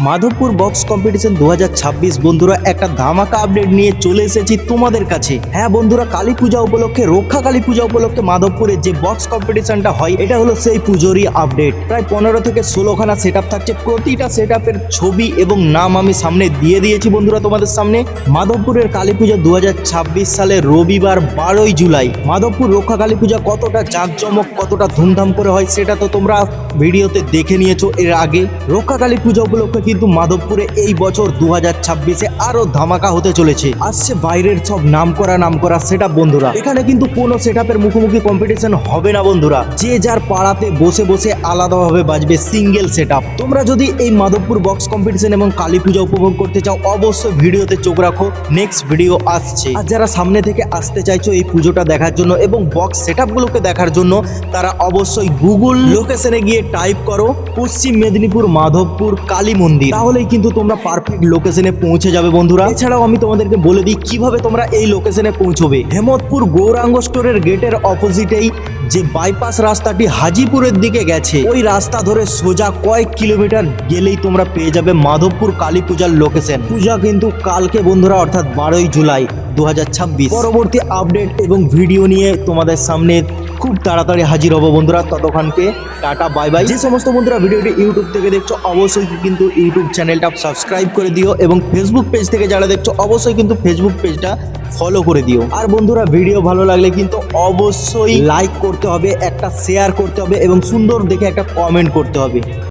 Madhabpur box competition 2026 বন্ধুরা একটা ধামাকা আপডেট নিয়ে চলে এসেছি তোমাদের কাছে। হ্যাঁ বন্ধুরা, কালী পূজা উপলক্ষে, রক্ষা কালী পূজা উপলক্ষে মাধবপুরে যে বক্স কম্পিটিশনটা হয় এটা হলো সেই পুজোরই আপডেট। প্রায় 15 থেকে 16খানা সেট আপ থাকছে। প্রতিটা সেট আপের ছবি এবং নাম আমি সামনে দিয়ে দিয়েছি বন্ধুরা তোমাদের সামনে। মাধবপুরের কালী পূজা 2026 সালের রবিবার 12ই জুলাই মাধবপুর রক্ষা কালী পূজা কতটা জাঁকজমক, কতটা ধুমধাম করে হয় সেটা তো তোমরা ভিডিওতে দেখে নিয়েছো এর আগে। রক্ষা কালী পূজা উপলক্ষে কিন্তু মাধবপুরে এই বছর 2026-এ আরো ধামাকা হতে চলেছে। আসছে বাইরের সব নামকরা সেটআপ বন্ধুরা। এখানে কিন্তু কোনো সেটআপের মুখোমুখি কম্পিটিশন হবে না বন্ধুরা। যে যার পাড়াতে বসে বসে আলাদাভাবে বাজবে সিঙ্গেল সেটআপ। তোমরা যদি এই মাধবপুর বক্স কম্পিটিশন এবং কালী পূজা উপভোগ করতে চাও অবশ্যই ভিডিওতে চোখ রাখো, নেক্সট ভিডিও আসছে। আর যারা সামনে থেকে আসতে চাইছো এই পুজোটা দেখার জন্য এবং বক্স সেটআপগুলোকে দেখার জন্য তারা অবশ্যই গুগল লোকেশনে গিয়ে টাইপ করো পশ্চিম মেদিনীপুর মাধবপুর কালী মন্দির, তাহলেই কিন্তু তোমরা পারফেক্ট লোকেশনে পৌঁছে যাবে বন্ধুরা। এছাড়াও আমি তোমাদেরকে বলে দিই কিভাবে তোমরা এই লোকেশনে পৌঁছবে। হেমতপুর গৌরাঙ্গ স্টোরের গেটের অপোজিটেই যে বাইপাস রাস্তাটি হাজিপুরের দিকে গেছে, ওই রাস্তা ধরে সোজা কয়েক কিলোমিটার গেলেই তোমরা পেয়ে যাবে মাধবপুর কালী পূজার লোকেশন। পূজা কিন্তু কালকে বন্ধুরা, অর্থাৎ 12ই জুলাই 2026। পরবর্তী আপডেট এবং ভিডিও নিয়ে তোমাদের সামনে খুব তাড়াতাড়ি হাজির হব বন্ধুরা। ততক্ষণকে টাটা, বাই বাই। যে সমস্ত বন্ধুরা ভিডিওটি ইউটিউব থেকে দেখছো অবশ্যই কিন্তু ইউটিউব চ্যানেলটা সাবস্ক্রাইব করে দিও এবং ফেসবুক পেজ থেকে যারা দেখছো অবশ্যই কিন্তু ফেসবুক পেজটা ফলো করে দিও। আর বন্ধুরা ভিডিও ভালো লাগলে কিন্তু অবশ্যই লাইক করতে হবে, একটা শেয়ার করতে হবে এবং সুন্দর দেখে একটা কমেন্ট করতে হবে।